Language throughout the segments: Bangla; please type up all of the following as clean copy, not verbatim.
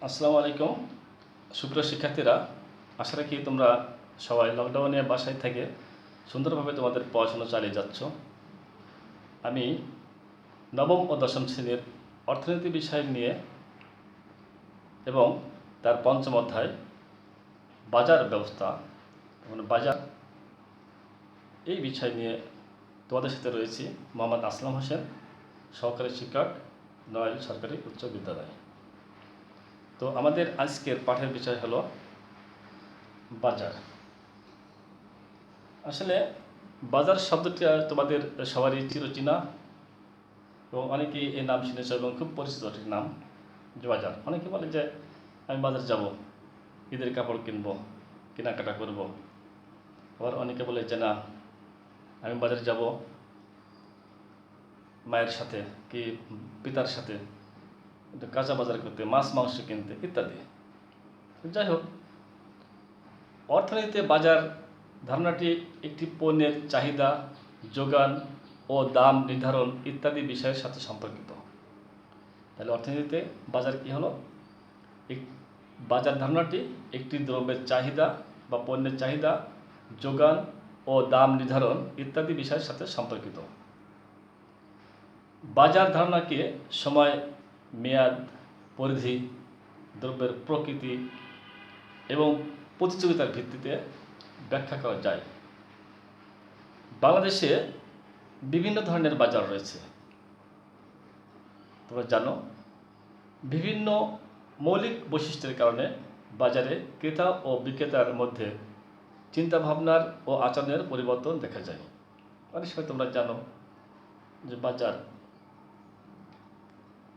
আসসালামু আলাইকুম সুপ্রিয় শিক্ষার্থীরা, আশা রাখি তোমরা সবাই লকডাউনে বাসায় থেকে সুন্দরভাবে তোমাদের পড়াশোনা চালিয়ে যাচ্ছ। আমি নবম ও দশম শ্রেণীর অর্থনীতি বিষয় নিয়ে এবং তার পঞ্চম অধ্যায় বাজার ব্যবস্থা মানে বাজার এই বিষয় নিয়ে তোমাদের সাথে রয়েছি মোহাম্মদ আসলাম হোসেন, সহকারী শিক্ষক, নড়াইল সরকারি উচ্চ বিদ্যালয়। তো আমাদের আজকের পাঠের বিষয় হলো বাজার। আসলে বাজার শব্দটি তোমাদের সবারই চিরচেনা এবং অনেকেই এই নাম শুনেছে এবং খুব পরিচিত একটি নাম যে বাজার। অনেকে বলে যে আমি বাজার যাব, ঈদের কাপড় কিনবো, কেনাকাটা করব। আবার অনেকে বলে যে না, আমি বাজারে যাব মায়ের সাথে কি পিতার সাথে একটু কাঁচা বাজার করতে, মাছ মাংস কিনতে ইত্যাদি। যাই হোক, অর্থনীতিতে বাজার ধারণাটি একটি পণ্যের চাহিদা, যোগান ও দাম নির্ধারণ ইত্যাদি বিষয়ের সাথে সম্পর্কিত। তাহলে অর্থনীতিতে বাজার কি হলো? বাজার ধারণাটি একটি দ্রব্যের চাহিদা বা পণ্যের চাহিদা, যোগান ও দাম নির্ধারণ ইত্যাদি বিষয়ের সাথে সম্পর্কিত। বাজার ধারণাকে সময়, মেয়াদ, পরিধি, দ্রব্যের প্রকৃতি এবং প্রতিযোগিতার ভিত্তিতে ব্যাখ্যা করা যায়। বাংলাদেশে বিভিন্ন ধরনের বাজার রয়েছে, তোমরা জানো। বিভিন্ন মৌলিক বৈশিষ্ট্যের কারণে বাজারে ক্রেতা ও বিক্রেতার মধ্যে চিন্তাভাবনার ও আচরণের পরিবর্তন দেখা যায়। অনেক সময় তোমরা জানো যে বাজার,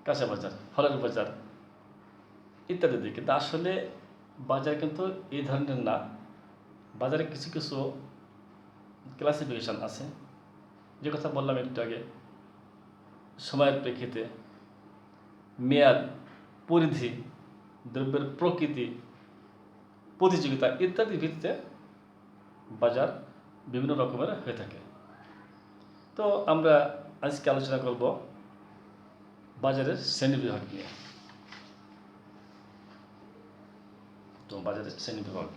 কাঁচা বাজার, ফলের বাজার ইত্যাদি দিকে, কিন্তু আসলে বাজার কিন্তু এই ধরনের না। বাজারে কিছু কিছু ক্লাসিফিকেশান আছে, যে কথা বললাম একটু আগে, সময়ের প্রেক্ষিতে, মেয়াদ, পরিধি, দ্রব্যের প্রকৃতি, প্রতিযোগিতা ইত্যাদি ভিত্তিতে বাজার বিভিন্ন রকমের হয়ে থাকে। তো আমরা আজকে আলোচনা করব বাজারের শ্রেণীবিভাগ নিয়ে। তো বাজারের শ্রেণীবিভাগ,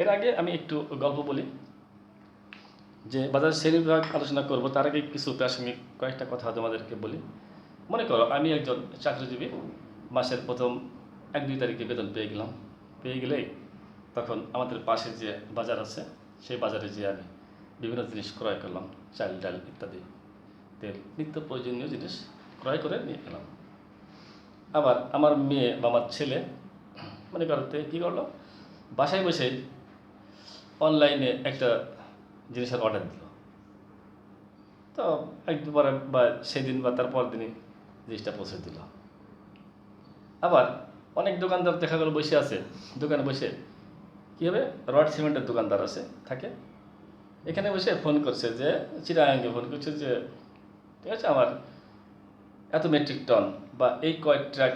এর আগে আমি একটু গল্প বলি যে বাজারের শ্রেণীবিভাগ আলোচনা করব। তার আগে কিছু প্রাসঙ্গিক কয়েকটা কথা তোমাদেরকে বলি। মনে করো আমি একজন চাকরিজীবী, মাসের প্রথম 1-2 তারিখে বেতন পেয়ে গেলেই তখন আমাদের পাশে যে বাজার আছে সেই বাজারে যেয়ে আমি বিভিন্ন জিনিস ক্রয় করলাম, চাল ডাল ইত্যাদি, তেল, নিত্য প্রয়োজনীয় জিনিস ক্রয় করে নিয়ে গেলাম। আবার আমার মেয়ে বা আমার ছেলে মনে করতে কী করলো, বাসায় বসে অনলাইনে একটা জিনিসের অর্ডার দিল। তো একটু পরে বা সেদিন বা তার পর দিনই জিনিসটা পৌঁছে দিল। আবার অনেক দোকানদার দেখা গেল বসে আছে, দোকানে বসে কী হবে, রড সিমেন্টের দোকানদার থাকে, এখানে বসে ফোন করছে যে চিটাগাঙ্গে ফোন করছে যে ঠিক আছে, আমার এত মেট্রিক টন বা এই কয়েক ট্রাক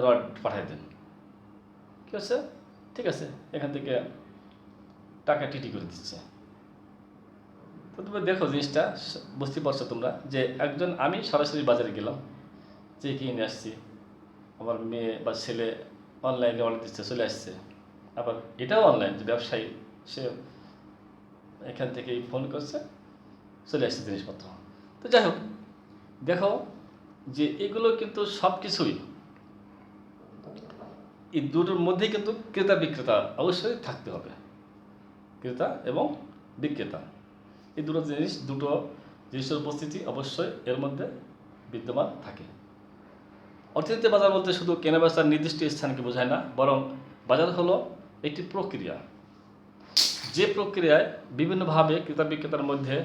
রড পাঠিয়ে দেন। কী হচ্ছে, ঠিক আছে, এখান থেকে টাকা টিটি করে দিচ্ছে। তো তুমি দেখো জিনিসটা, বুঝতে পারছো তোমরা যে আমি সরাসরি বাজারে গেলাম, যে কিনে আসছি, আমার মেয়ে বা ছেলে অনলাইনে অর্ডার দিচ্ছে, চলে আসছে। আবার এটাও অনলাইন, যে ব্যবসায়ী সে এখান থেকেই ফোন করছে, চলে আসছে জিনিসপত্র। তো যাই হোক, দেখো যে এগুলো কিন্তু সব কিছুই এই দুটোর মধ্যেই কিন্তু ক্রেতা বিক্রেতা অবশ্যই থাকতে হবে। ক্রেতা এবং বিক্রেতা এই দুটো জিনিসের উপস্থিতি অবশ্যই এর মধ্যে বিদ্যমান থাকে। অর্থনীতি বাজার বলতে শুধু কেনাবেচার নির্দিষ্ট স্থানকে বোঝায় না, বরং বাজার হলো একটি প্রক্রিয়া, যে প্রক্রিয়ায় বিভিন্নভাবে ক্রেতা বিক্রেতার মধ্যে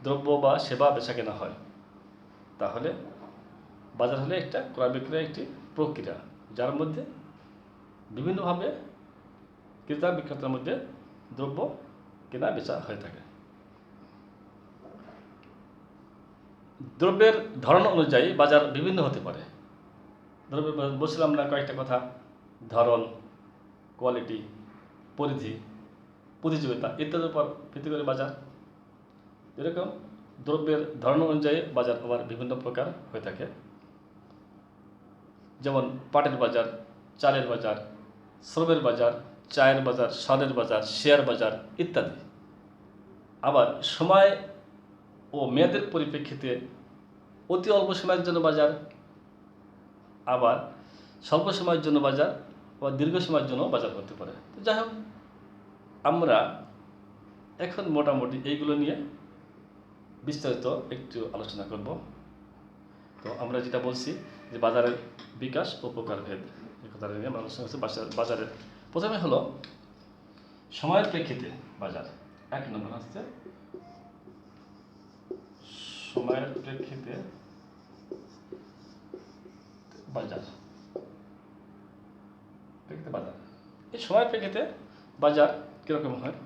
দ্রব্য বা সেবা বেচা কেনা হয়। তাহলে বাজার হলে একটা ক্রয় বিক্রয় একটি প্রক্রিয়া, যার মধ্যে বিভিন্নভাবে ক্রেতা বিক্রেতার মধ্যে দ্রব্য কেনা বেচা হয়ে থাকে। দ্রব্যের ধরন অনুযায়ী বাজার বিভিন্ন হতে পারে। দ্রব্যের বলছিলাম না কয়েকটা কথা, ধরন, কোয়ালিটি, পরিধি, প্রতিযোগিতা ইত্যাদির উপর ভিত্তি করে বাজার। এরকম দ্রব্যের ধরন অনুযায়ী বাজার আবার বিভিন্ন প্রকার হয়ে থাকে, যেমন পাটের বাজার, চালের বাজার, শ্রমের বাজার, চায়ের বাজার, সারের বাজার, শেয়ার বাজার ইত্যাদি। আবার সময় ও মেয়াদের পরিপ্রেক্ষিতে অতি অল্প সময়ের জন্য বাজার, আবার স্বল্প সময়ের জন্য বাজার বা দীর্ঘ সময়ের জন্য বাজার করতে পারে। তো যাই হোক, আমরা এখন মোটামুটি এইগুলো নিয়ে বিস্তারিত একটু আলোচনা করব। তো আমরা যেটা বলছি যে বাজারের বিকাশ ও প্রকারভেদ, এই কথাটা নিয়ে আমরা আলোচনা করছি। বাজারের প্রথমে হলো সময়ের প্রেক্ষিতে বাজার। এক নম্বর হচ্ছে সময়ের প্রেক্ষিতে বাজার। বাজার এই সময়ের প্রেক্ষিতে বাজার কিরকম হয়,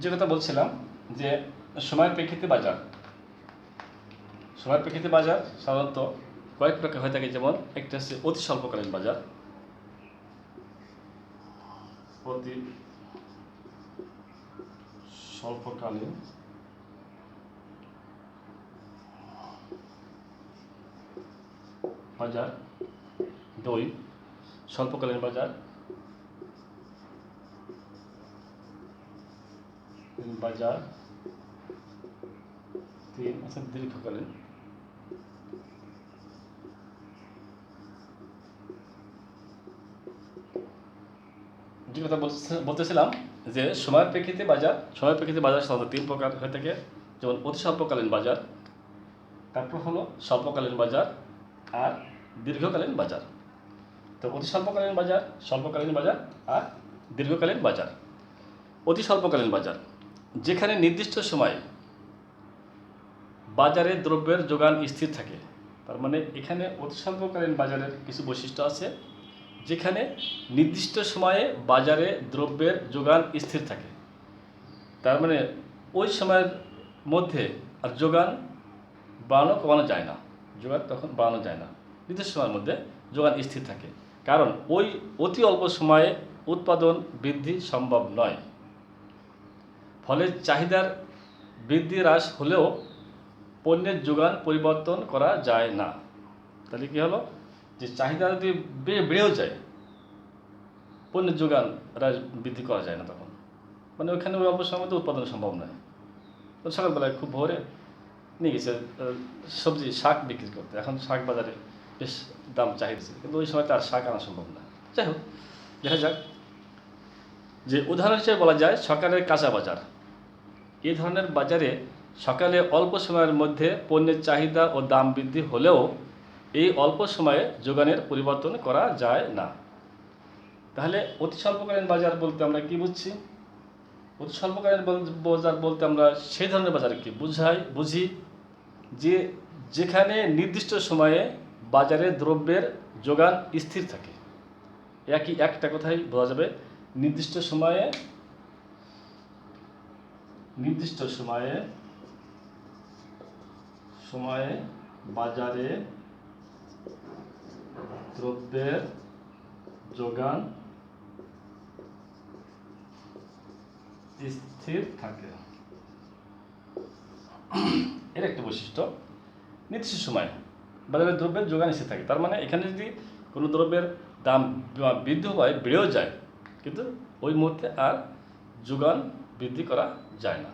যে কথা বলছিলাম যে সময়ের প্রেক্ষিতে বাজার। সময়ের প্রেক্ষিতে বাজার সাধারণত কয়েক প্রকার হয়ে থাকে, যেমন একটা হচ্ছে অতি স্বল্পকালীন বাজার। অতি স্বল্পকালীন বাজার, দুই স্বল্পকালীন বাজার, বাজার, তিন আছে দীর্ঘকালীন। যে কথা বলতেছিলাম যে সময়ের প্রেক্ষিতে বাজার সাধারণত তিন প্রকার হয়ে থাকে, যেমন অতি স্বল্পকালীন বাজার, তারপর হলো স্বল্পকালীন বাজার আর দীর্ঘকালীন বাজার। তো অতি স্বল্পকালীন বাজার, স্বল্পকালীন বাজার আর দীর্ঘকালীন বাজার। অতি স্বল্পকালীন বাজার, যেখানে নির্দিষ্ট সময়ে বাজারে দ্রব্যের যোগান স্থির থাকে। তার মানে এখানে অতি স্বল্পকালীন বাজারের কিছু বৈশিষ্ট্য আছে, যেখানে নির্দিষ্ট সময়ে বাজারে দ্রব্যের যোগান স্থির থাকে। তার মানে ওই সময়ের মধ্যে আর যোগান বাড়ানো কমানো যায় না, যোগান তখন বাড়ানো যায় না, নির্দিষ্ট সময়ের মধ্যে যোগান স্থির থাকে। কারণ ওই অতি অল্প সময়ে উৎপাদন বৃদ্ধি সম্ভব নয়, ফলে চাহিদার বৃদ্ধি হ্রাস হলেও পণ্যের যোগান পরিবর্তন করা যায় না। তাহলে কী হলো, যে চাহিদা যদি বেড়েও যায়, পণ্যের যোগান বৃদ্ধি করা যায় না তখন। মানে ওইখানে ওই অল্প সময়ের মধ্যে উৎপাদন সম্ভব নয়। তো সকালবেলায় খুব ভোরে নিয়ে গেছে সবজি শাক বিক্রি করতে, এখন শাক বাজারে বেশ দাম চাহিদা, কিন্তু ওই সময় তার শাক আনা সম্ভব না। যাই হোক, দেখা যাক যে উদাহরণ হিসেবে বলা যায় সকালের কাঁচা বাজার। এই ধরনের বাজারে সকালে অল্প সময়ের মধ্যে পণ্যের চাহিদা ও দাম বৃদ্ধি হলেও এই অল্প সময়ে যোগানের পরিবর্তন করা যায় না। তাহলে অতি স্বল্পকালীন বাজার বলতে আমরা কি বুঝছি? অতি স্বল্পকালীন বাজার বলতে আমরা সেই ধরনের বাজারকে বুঝি যে যেখানে নির্দিষ্ট সময়ে বাজারে দ্রব্যের যোগান স্থির থাকে। একটা কথাই বোঝা যাবে, নির্দিষ্ট সময়ে বাজারে দ্রব্যের যোগান স্থির থাকে। এর একটা বৈশিষ্ট্য, নির্দিষ্ট সময়ে বাজারে দ্রব্যের যোগান স্থির থাকে। তার মানে এখানে যদি কোনো দ্রব্যের দাম বৃদ্ধি হয়, বেড়েও যায়, কিন্তু ওই মুহূর্তে আর যোগান বৃদ্ধি করা যায় না।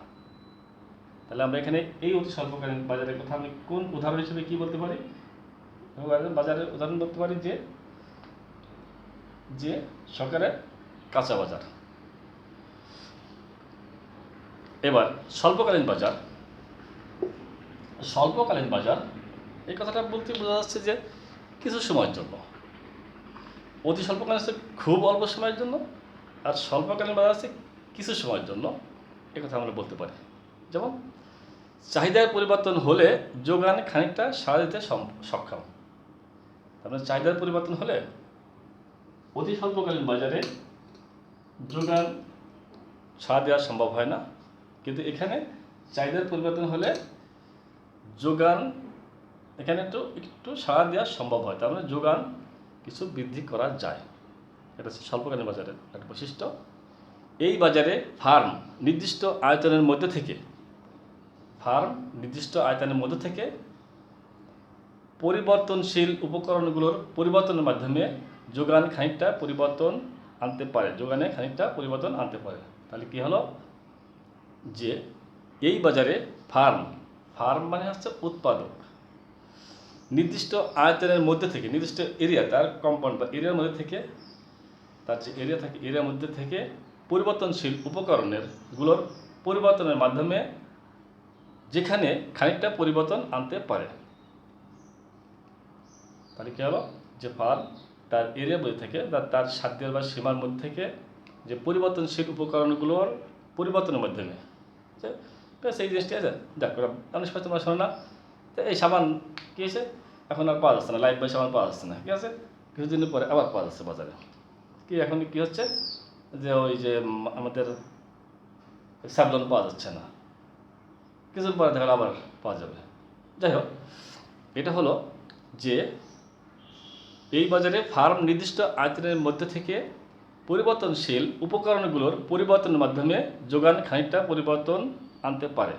তাহলে আমরা এখানে এই অতি স্বল্পকালীন বাজারের কথা আমি কোন উদাহরণ হিসেবে কি বলতে পারি? বাজারের উদাহরণ বলতে পারি যে সকালের কাঁচা বাজার। এবার স্বল্পকালীন বাজার এই কথাটা বলতে বোঝা যাচ্ছে যে কিছু সময়ের জন্য। অতি স্বল্পকালীন আছে খুব অল্প সময়ের জন্য, আর স্বল্পকালীন বাজার আছে কিছু সময়ের জন্য, এ কথা আমরা বলতে পারি। যেমন চাহিদার পরিবর্তন হলে যোগান খানিকটা সাড়া দিতে সক্ষম। তার মানে চাহিদার পরিবর্তন হলে অতি স্বল্পকালীন বাজারে যোগান সাড়া দেওয়া সম্ভব হয় না, কিন্তু এখানে চাহিদার পরিবর্তন হলে যোগান এখানে একটু সাড়া দেওয়া সম্ভব হয়। তার মানে যোগান কিছু বৃদ্ধি করা যায়। এটা হচ্ছে স্বল্পকালীন বাজারের একটা বৈশিষ্ট্য। এই বাজারে ফার্ম নির্দিষ্ট আয়তনের মধ্যে থেকে পরিবর্তনশীল উপকরণগুলোর পরিবর্তনের মাধ্যমে যোগানে খানিকটা পরিবর্তন আনতে পারে। তাহলে কি হলো যে এই বাজারে ফার্ম মানে হচ্ছে উৎপাদক, নির্দিষ্ট আয়তনের মধ্যে থেকে, নির্দিষ্ট এরিয়া, তার কম্পাউন্ড বা এরিয়ার মধ্যে থেকে, তার যে এরিয়া থাকে এরিয়ার মধ্যে থেকে পরিবর্তনশীল গুলোর পরিবর্তনের মাধ্যমে যেখানে খানিকটা পরিবর্তন আনতে পারে। তাহলে কী হলো যে ফার্ম তার এরিয়ার মধ্যে থেকে, তার সাধ্যের বা সীমার মধ্যে থেকে যে পরিবর্তনশীল উপকরণগুলোর পরিবর্তনের মাধ্যমে, সেই জিনিসটি আছে দেখ অনেক সময় তোমরা শোনো না, তো এই সাবান কী হয়েছে এখন আর পাওয়া যাচ্ছে না, লাইফ বয় সাবান পাওয়া যাচ্ছে না, ঠিক আছে, কিছুদিনের পরে আবার পাওয়া যাচ্ছে বাজারে। কি এখন কি হচ্ছে যে ওই যে আমাদের স্যাভলন পাওয়া যাচ্ছে না, কিছুদিন পরে দেখা আবার পাওয়া যাবে। যাই হোক, এটা হলো যে এই বাজারে ফার্ম নির্দিষ্ট আয়তনের মধ্যে থেকে পরিবর্তনশীল উপকরণগুলোর পরিবর্তনের মাধ্যমে যোগান খানিকটা পরিবর্তন আনতে পারে।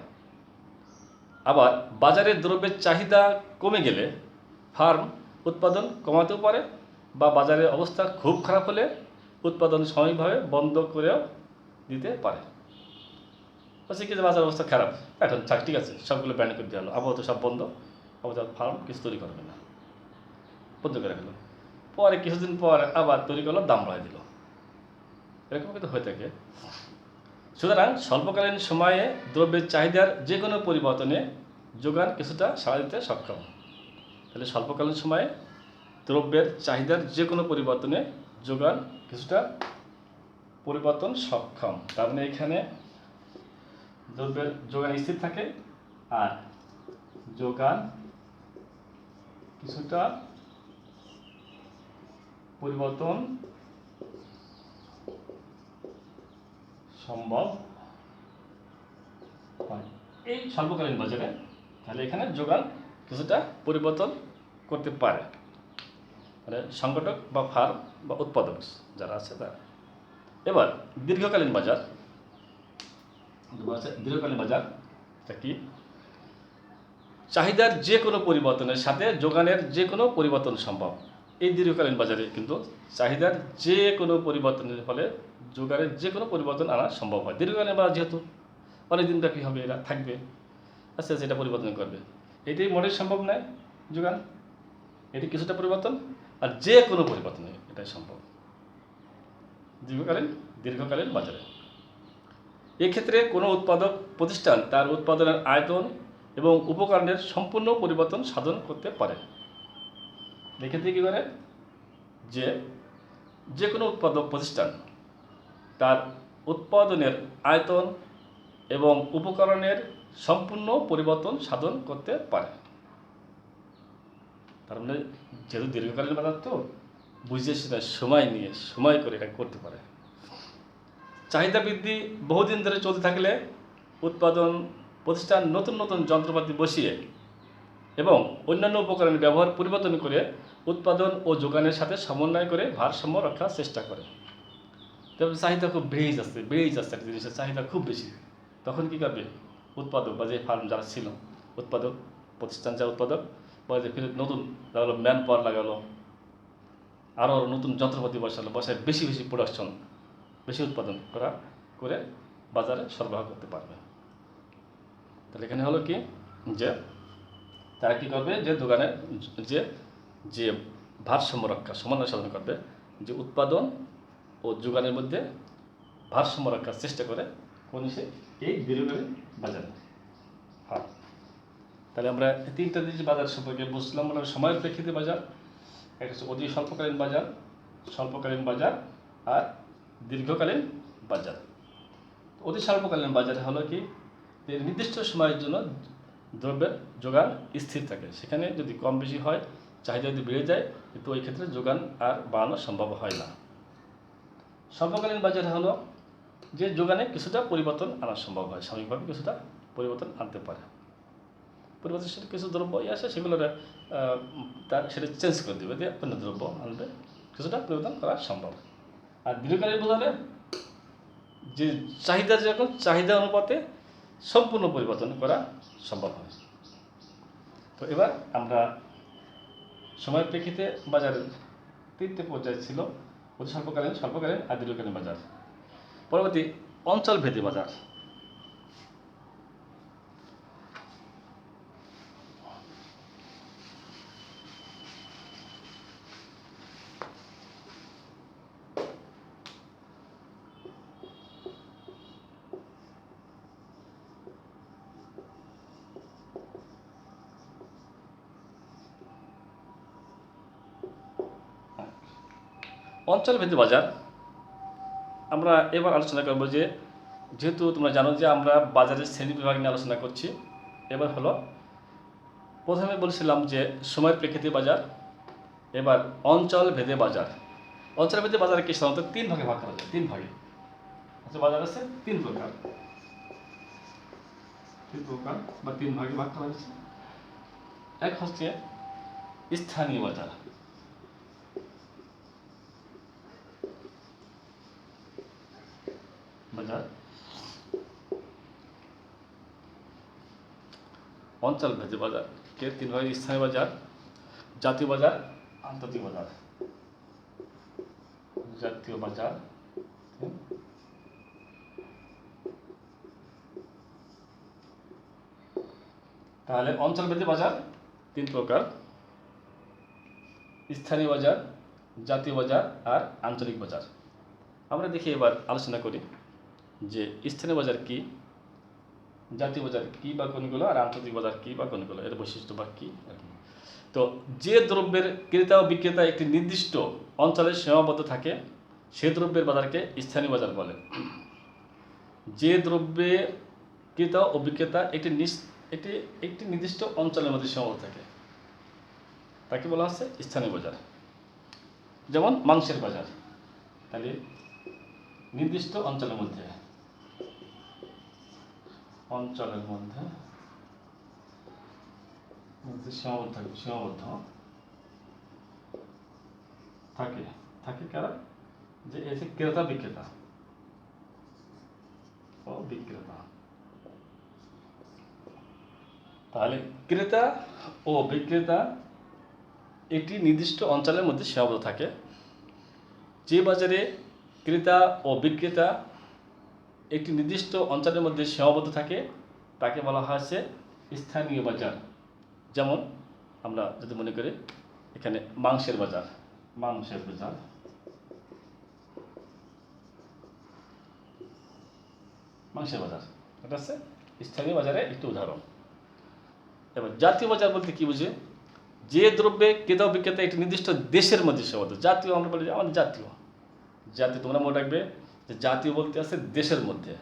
আবার বাজারের দ্রব্যের চাহিদা কমে গেলে ফার্ম উৎপাদন কমাতেও পারে, বা বাজারের অবস্থা খুব খারাপ হলে উৎপাদন সাময়িকভাবে বন্ধ করেও দিতে পারে। বলছে কি যে বাজারের অবস্থা খারাপ, এখন ঠিক আছে সবগুলো ব্যান্ড করে দেওয়া হলো, আপাতত সব বন্ধ, আপাতত ফার্ম কিছু তৈরি করবে না, বন্ধ করে রাখলো। পরে কিছুদিন পর আবার তৈরি করলো, দাম বাড়াই দিল, এরকম কিন্তু হয়ে থাকে। সুতরাং স্বল্পকালীন সময়ে দ্রব্যের চাহিদার যে কোনো পরিবর্তনে যোগান কিছুটা সাড়া দিতে সক্ষম। তাহলে স্বল্পকালীন সময়ে দ্রব্যের চাহিদার যে কোনো পরিবর্তনে যোগান কিছুটা পরিবর্তন সক্ষম। তার মানে এখানে দ্রব্যের যোগান স্থির থাকে আর যোগান কিছুটা পরিবর্তন সম্ভব হয় এই স্বল্পকালীন বাজারে। তাহলে এখানে যোগান কিছুটা পরিবর্তন করতে পারে, মানে সংগঠক বা ফার্ম বা উৎপাদক যারা আছে তারা। এবার দীর্ঘকালীন বাজারটা কি? চাহিদার যে কোনো পরিবর্তনের সাথে যোগানের যে কোনো পরিবর্তন সম্ভব। এই দীর্ঘকালীন বাজারে কিন্তু চাহিদার যে কোনো পরিবর্তনের ফলে যোগানের যে কোনো পরিবর্তন আনা সম্ভব হয়। দীর্ঘকালীন বাজার যেহেতু অনেকদিন ব্যাপী হবে, এরা থাকবে, আস্তে আস্তে এটা পরিবর্তন করবে। এটাই মোটেই সম্ভব নয় যোগান, এটি কিছুটা পরিবর্তন, আর যে কোনো পরিবর্তন এটাই সম্ভব দীর্ঘকালীন বাজারে। এক্ষেত্রে কোনো উৎপাদক প্রতিষ্ঠান তার উৎপাদনের আয়তন এবং উপকরণের সম্পূর্ণ পরিবর্তন সাধন করতে পারে। এক্ষেত্রে কী করে যে কোনো উৎপাদক প্রতিষ্ঠান তার উৎপাদনের আয়তন এবং উপকরণের সম্পূর্ণ পরিবর্তন সাধন করতে পারে। তার মানে যেহেতু দীর্ঘকালীন বাজার তো বুঝে সেটা সময় করে এটা করতে পারে। চাহিদা বৃদ্ধি বহুদিন ধরে চলতে থাকলে উৎপাদন প্রতিষ্ঠান নতুন নতুন যন্ত্রপাতি বসিয়ে এবং অন্যান্য উপকরণের ব্যবহার পরিবর্তন করে উৎপাদন ও যোগানের সাথে সমন্বয় করে ভারসাম্য রক্ষার চেষ্টা করে। তবে চাহিদা খুব বেড়েই যাচ্ছে একটা জিনিসের চাহিদা খুব বেশি, তখন কী করবে উৎপাদক বা যে ফার্ম যারা ছিল উৎপাদক প্রতিষ্ঠান, যা উৎপাদক বা যে ফিরে নতুন লাগালো, ম্যান পাওয়ার লাগালো, আরও নতুন যন্ত্রপাতি বসায় বেশি প্রোডাকশন, বেশি উৎপাদন করে বাজারে সরবরাহ করতে পারবে। তাহলে এখানে হলো কি যে তারা কী করবে, যে দোকানের যে ভারসাম্য রক্ষা, সমন্বয় সাধন করবে, যে উৎপাদন ও যোগানের মধ্যে ভারসাম্য রক্ষার চেষ্টা করে কোন এই দীর্ঘকালীন বাজারে। হ্যাঁ, তাহলে আমরা তিনটা জিনিস বাজার সম্পর্কে বুঝলাম। মানে সময়ের প্রেক্ষিতে বাজার, একটা হচ্ছে অতি স্বল্পকালীন বাজার আর দীর্ঘকালীন বাজার। অতি স্বল্পকালীন বাজার হলো কি, নির্দিষ্ট সময়ের জন্য দ্রব্যের যোগান স্থির থাকে, সেখানে যদি কম বেশি হয়, চাহিদা যদি বেড়ে যায়, কিন্তু ওই ক্ষেত্রে যোগান আর বাড়ানো সম্ভব হয় না। স্বল্পকালীন বাজার হলো যে যোগানে কিছুটা পরিবর্তন আনা সম্ভব হয়, সাময়িকভাবে কিছুটা পরিবর্তন আনতে পারে। পরিবর্তনশীল কিছু দ্রব্য আসে, সেগুলো তার সেটা চেঞ্জ করে দেবে, দিয়ে অন্য দ্রব্য আনবে, কিছুটা পরিবর্তন করা সম্ভব। আর দীর্ঘকালীন বোঝালে যে চাহিদা, যখন চাহিদা অনুপাতে সম্পূর্ণ পরিবর্তন করা সম্ভব হয়। তো এবার আমরা সময়ের প্রেক্ষিতে বাজারের 3টে পর্যায় ছিল: অতি স্বল্পকালীন, স্বল্পকালীন আর দীর্ঘকালীন বাজার। পরবর্তী অঞ্চলভেদী বাজার। অঞ্চলভেদী বাজার আমরা এবার আলোচনা করব, যেহেতু তোমরা জানো যে আমরা বাজারের শ্রেণী বিভাগ নিয়ে আলোচনা করছি। এবার হলো, প্রথমে বলছিলাম যে সময়ের প্রেক্ষিতে বাজার, এবার অঞ্চলভেদে বাজার। অঞ্চলভেদে বাজারকে সাধারণত 3 ভাগে ভাগ করা যায়। 3 ভাগে বাজার আছে, 3 প্রকার, 3 প্রকার বা 3 ভাগে ভাগ করা হয়েছে। এক হচ্ছে স্থানীয় বাজার। অঞ্চলভেদে বাজারকে 3 ভাগে: স্থানীয় বাজার, জাতীয় বাজার, আন্তর্জাতিক বাজার। জাতীয় বাজার, তাহলে অঞ্চলভেদে বাজার 3 প্রকার: স্থানীয় বাজার, জাতীয় বাজার আর আঞ্চলিক বাজার। আমরা দেখি, এবার আলোচনা করি যে স্থানীয় বাজার কি, জাতীয় বাজার কি বা কোনগুলো, আর আন্তর্জাতিক বাজার কি বা কোনগুলো, এর বৈশিষ্ট্য বা কি। তো যে দ্রব্যের ক্রেতা ও বিক্রেতা একটি নির্দিষ্ট অঞ্চলে সীমাবদ্ধ থাকে, সে দ্রব্যের বাজারকে স্থানীয় বাজার বলে। যে দ্রব্যের ক্রেতা ও বিক্রেতা একটি নির্দিষ্ট অঞ্চলের মধ্যে সীমাবদ্ধ থাকে, তাকে বলা হচ্ছে স্থানীয় বাজার। যেমন মাংসের বাজার, তাহলে নির্দিষ্ট অঞ্চলের মধ্যে সীমাবদ্ধ থাকে কারা, যে এসে ক্রেতা বিক্রেতা ও বিক্রেতা। তাহলে ক্রেতা ও বিক্রেতা একটি নির্দিষ্ট অঞ্চলের মধ্যে সীমাবদ্ধ থাকে। যে বাজারে ক্রেতা ও বিক্রেতা একটি নির্দিষ্ট অঞ্চলের মধ্যে সীমাবদ্ধ থাকে, তাকে বলা হয়েছে স্থানীয় বাজার। যেমন আমরা যদি মনে করি এখানে মাংসের বাজার, এটা হচ্ছে স্থানীয় বাজারের একটি উদাহরণ। এবার জাতীয় বাজার বলতে কি বুঝে? যে দ্রব্যে ক্রেতা ও বিক্রেতা একটি নির্দিষ্ট দেশের মধ্যে সীমাবদ্ধ। জাতীয় আমরা বলি আমাদের জাতীয়, তোমরা মনে রাখবে যে জাতীয় বলতে আছে দেশের মধ্যে,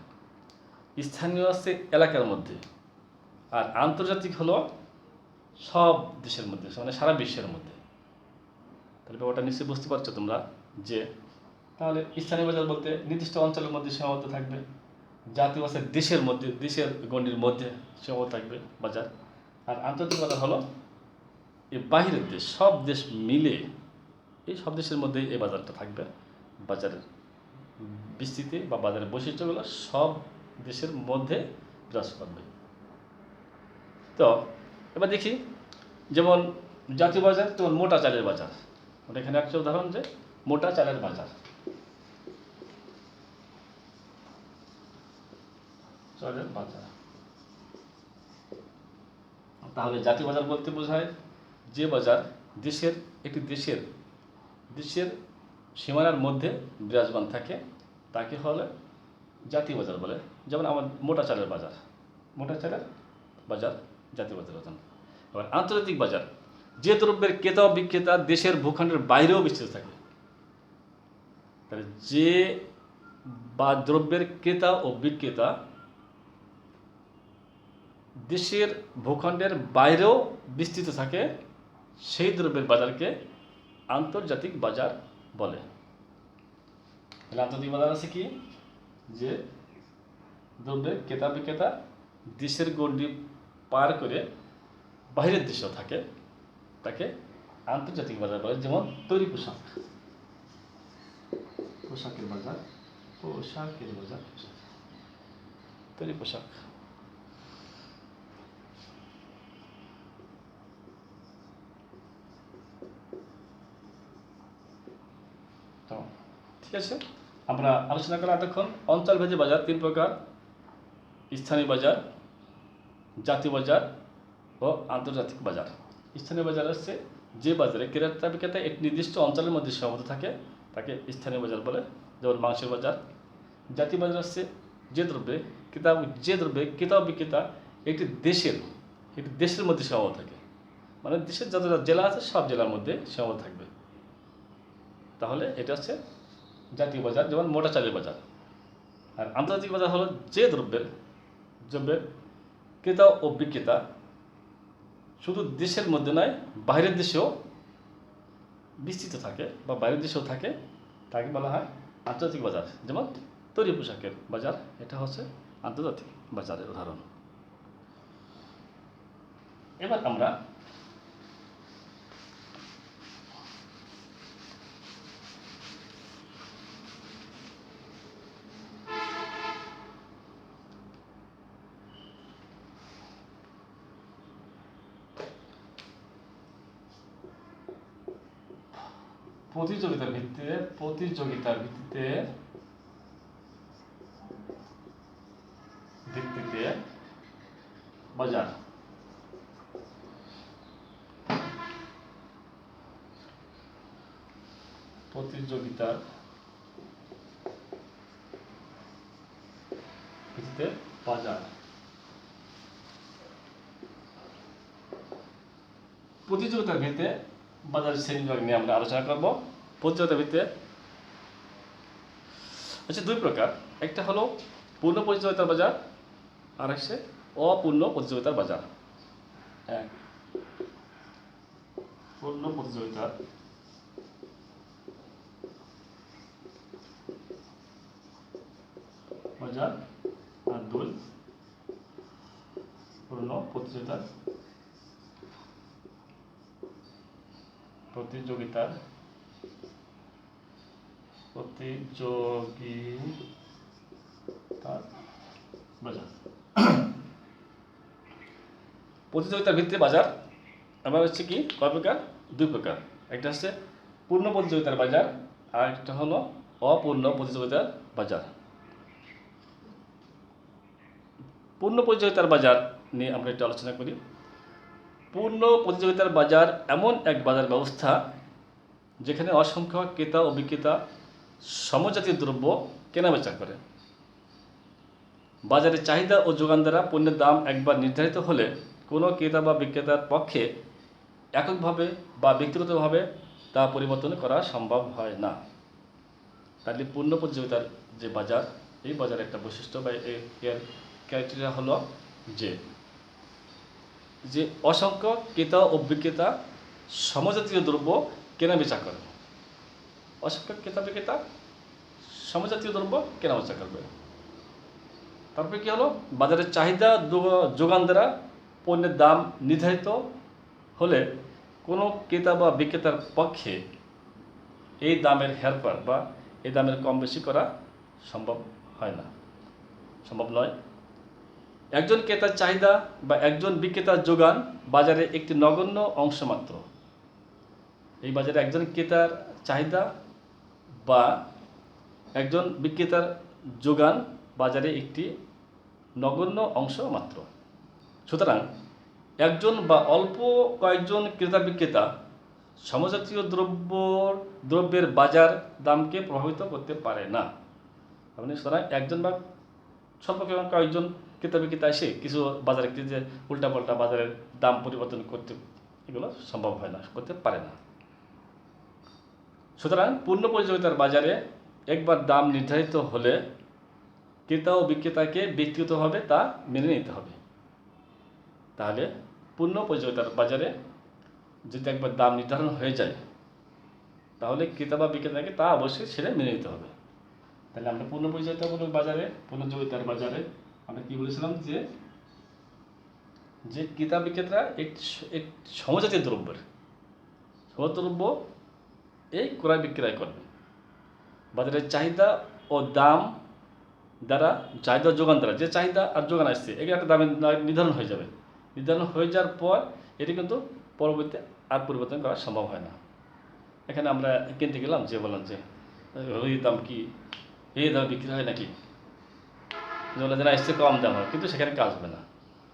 স্থানীয় আছে এলাকার মধ্যে, আর আন্তর্জাতিক হলো সব দেশের মধ্যে, মানে সারা বিশ্বের মধ্যে। তাহলে ব্যাপারটা নিশ্চয়ই বুঝতে পারছো তোমরা যে তাহলে স্থানীয় বাজার বলতে নির্দিষ্ট অঞ্চলের মধ্যে সীমাবদ্ধ থাকবে, জাতীয় আছে দেশের মধ্যে, দেশের গণ্ডির মধ্যে সীমাবদ্ধ থাকবে বাজার, আর আন্তর্জাতিক বাজার হলো এই বাহিরের দেশ, সব দেশ মিলে এই সব দেশের মধ্যে এই বাজারটা থাকবে। বাজারের বিস্তৃতি বা বাজারের বৈশিষ্ট্যগুলো সব দেশের মধ্যে বিরাজ করবে। তো এবার দেখি, যেমন জাতীয় বাজার, যেমন মোটা চালের বাজার, এখানে একটা উদাহরণ যে মোটা চালের বাজার। তাহলে জাতীয় বাজার বলতে বোঝায় যে বাজার দেশের সীমানার মধ্যে বিরাজমান থাকে, তাকে হলে জাতীয় বাজার বলে। যেমন আমার মোটা চালের বাজার জাতীয় বাজার। আবার আন্তর্জাতিক বাজার, যে দ্রব্যের ক্রেতা ও বিক্রেতা দেশের ভূখণ্ডের বাইরেও বিস্তৃত থাকে। তাহলে যে দ্রব্যের ক্রেতা ও বিক্রেতা দেশের ভূখণ্ডের বাইরেও বিস্তৃত থাকে, সেই দ্রব্যের বাজারকে আন্তর্জাতিক বাজার বলে। তাহলে আন্তর্জাতিক বাজার আছে কি, যে দ্রব্যের ক্রেতা বিক্রেতা দেশের গণ্ডি পার করে বাইরের দেশেও থাকে তাকে আন্তর্জাতিক বাজার বলে। যেমন তৈরি পোশাক, পোশাকের বাজার, তৈরি পোশাক। তো ঠিক আছে, আমরা আলোচনা করলাম এতক্ষণ অঞ্চলভেদে বাজার 3 প্রকার: স্থানীয় বাজার, জাতীয় বাজার ও আন্তর্জাতিক বাজার। স্থানীয় বাজার হচ্ছে যে বাজারে ক্রেতা বিক্রেতা একটি নির্দিষ্ট অঞ্চলের মধ্যে সীমাবদ্ধ থাকে তাকে স্থানীয় বাজার বলে, যেমন মাংসের বাজার। জাতীয় বাজার হচ্ছে যে দ্রব্যে ক্রেতা ও বিক্রেতা একটি দেশের মধ্যে সীমাবদ্ধ থাকে, মানে দেশের যত জেলা আছে সব জেলার মধ্যে সীমাবদ্ধ থাকবে, তাহলে এটা হচ্ছে জাতীয় বাজার, যেমন মোটা চালের বাজার। আর আন্তর্জাতিক বাজার হলো যে দ্রব্যের ক্রেতা ও বিক্রেতা শুধু দেশের মধ্যে নয় বাইরের দেশেও বিস্তৃত থাকে বা বাইরের দেশেও থাকে, তাকে বলা হয় আন্তর্জাতিক বাজার। যেমন তৈরি পোশাকের বাজার, এটা হচ্ছে আন্তর্জাতিক বাজারের উদাহরণ। এবার আমরা প্রতিযোগিতার ভিত্তিতে বাজার। প্রতিযোগিতার ভিত্তিতে বাজার। প্রতিযোগিতার ভিত্তিতে বাজারের শ্রেণীবিভাগ নিয়ে আমরা আলোচনা করব। প্রতিযোগিতার ভিত্তিতে আচ্ছা 2 প্রকার, একটা হলো পূর্ণ প্রতিযোগিতার বাজার আর হচ্ছে অপূর্ণ প্রতিযোগিতার বাজার। এক, পূর্ণ প্রতিযোগিতার বাজার আর 2 পূর্ণ প্রতিযোগিতার বাজার। প্রতিযোগিতার ভিত্তিতে বাজার আবার হচ্ছে কি কয় প্রকার? 2 প্রকার। একটা হচ্ছে পূর্ণ প্রতিযোগিতার বাজার আর একটা হলো অপূর্ণ প্রতিযোগিতার বাজার। পূর্ণ প্রতিযোগিতার বাজার নিয়ে আমরা একটু আলোচনা করি। পূর্ণ প্রতিযোগিতার বাজার এমন এক বাজার ব্যবস্থা যেখানে অসংখ্য ক্রেতা ও বিক্রেতা সমজাতীয় দ্রব্য কেনাবেচা করে। বাজারের চাহিদা ও যোগান দ্বারা পণ্যের দাম একবার নির্ধারিত হলে কোনো ক্রেতা বা বিক্রেতার পক্ষে এককভাবে বা ব্যক্তিগতভাবে তা পরিবর্তন করা সম্ভব হয় না। তাহলে পূর্ণ প্রতিযোগিতার যে বাজার, এই বাজারের একটা বৈশিষ্ট্য বা এর ক্রাইটেরিয়া হলো যে অসংখ্য ক্রেতা ও বিক্রেতা সমজাতীয় দ্রব্য কেনাবেচা করে। অসংখ্য ক্রেতা বিক্রেতা সমজাতীয় দ্রব্য কেনাবেচা করবে। তারপরে কি হলো, বাজারের চাহিদা যোগান দ্বারা পণ্যের দাম নির্ধারিত হলে কোনো ক্রেতা বা বিক্রেতার পক্ষে এই দামের হেরফের বা এই দামের কম বেশি করা সম্ভব নয়। একজন ক্রেতার চাহিদা বা একজন বিক্রেতার যোগান বাজারে একটি নগণ্য অংশ মাত্র। এই বাজারে একজন ক্রেতার চাহিদা বা একজন বিক্রেতার যোগান বাজারে একটি নগণ্য অংশ মাত্র। সুতরাং একজন বা অল্প কয়েকজন ক্রেতা বিক্রেতা সমজাতীয় দ্রব্যের বাজার দামকে প্রভাবিত করতে পারে না। মানে সুতরাং একজন বা স্বল্প কয়েকজন ক্রেতা বিক্রেতা এসে কিছু বাজারে যে উল্টাপাল্টা বাজারের দাম পরিবর্তন করতে এগুলো সম্ভব হয় না, করতে পারে না। সুতরাং পূর্ণ প্রতিযোগিতার বাজারে একবার দাম নির্ধারিত হলে ক্রেতা ও বিক্রেতাকে ব্যক্তিগতভাবে তা মেনে নিতে হবে। তাহলে পূর্ণ প্রতিযোগিতার বাজারে যদি একবার দাম নির্ধারণ হয়ে যায় তাহলে ক্রেতা বা বিক্রেতাকে তা অবশ্যই সেটা মেনে নিতে হবে। তাহলে আমরা পূর্ণ প্রতিযোগিতার বাজারে আমরা কি বলেছিলাম যে যে ক্রেতা বিক্রেতারা এই সমজাতীয় দ্রব্যের দ্রব্য এই ক্রয় বিক্রয় করবে। বাজারের চাহিদা ও দাম দ্বারা চাহিদা যোগান দ্বারা যে চাহিদা আর যোগান আসছে এখানে একটা দামের নির্ধারণ হয়ে যাবে। নির্ধারণ হয়ে যাওয়ার পর এটি কিন্তু পরবর্তীতে আর পরিবর্তন করা সম্ভব হয় না। এখানে আমরা কিনতে গেলাম, যে বললাম যে এই দাম কি এই দাম বিক্রি হয় নাকি, যেগুলো যেন এসছে কম দাম হয়, কিন্তু সেখানে কাজ হবে না।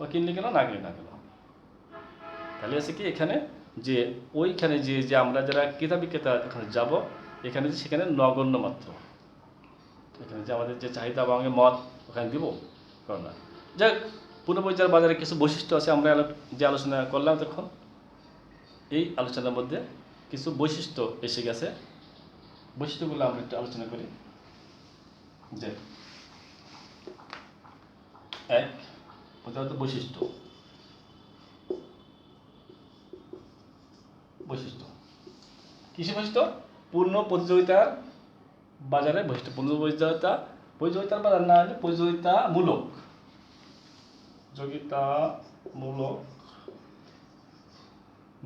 ও কিনলে গেল, না কিনলে না গেল। তাহলে আছে কি এখানে যে ওইখানে যে যে আমরা যারা ক্রেতা বিক্রেতা এখানে যাব, এখানে যে সেখানে নগণ্য মাত্র, এখানে যে আমাদের যে চাহিদা বা আমাকে মত ওখানে দিব কারণ না। যাক, পুনঃপর্যায়ের বাজারে কিছু বৈশিষ্ট্য আছে আমরা যে আলোচনা করলাম তখন, এই আলোচনার মধ্যে কিছু বৈশিষ্ট্য এসে গেছে। বৈশিষ্ট্যগুলো আমরা একটু আলোচনা করি। যে এক, প্রথমত বৈশিষ্ট্য। কৃষি বৈশিষ্ট্য পূর্ণ প্রতিযোগিতার বাজারে বৈশিষ্ট্য। পূর্ণ প্রতিযোগিতার বাজার না হলে প্রতিযোগিতামূলক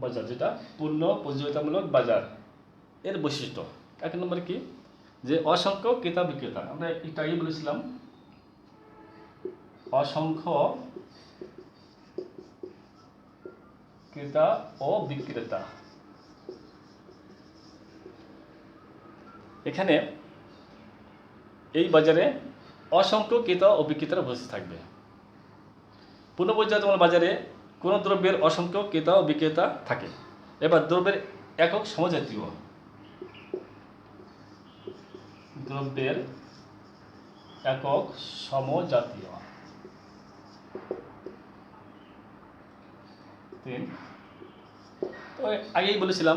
বাজার, যেটা পূর্ণ প্রতিযোগিতামূলক বাজার এর বৈশিষ্ট্য। এক নম্বরে কি, যে অসংখ্য ক্রেতা বিক্রেতা। আমরা একটু আগেই বলেছিলাম অসংখ্য ক্রেতা ও বিক্রেতা। এখানে এই বাজারে অসংখ্য ক্রেতা ও বিক্রেতারা উপস্থিত থাকবে। পুনঃপর্যায়মূলক বাজারে কোনো দ্রব্যের অসংখ্য ক্রেতা ও বিক্রেতা থাকে। এবার দ্রব্যের একক সমজাতীয়, দ্রব্যের একক সমজাতীয়। 3, তো আগেই বলেছিলাম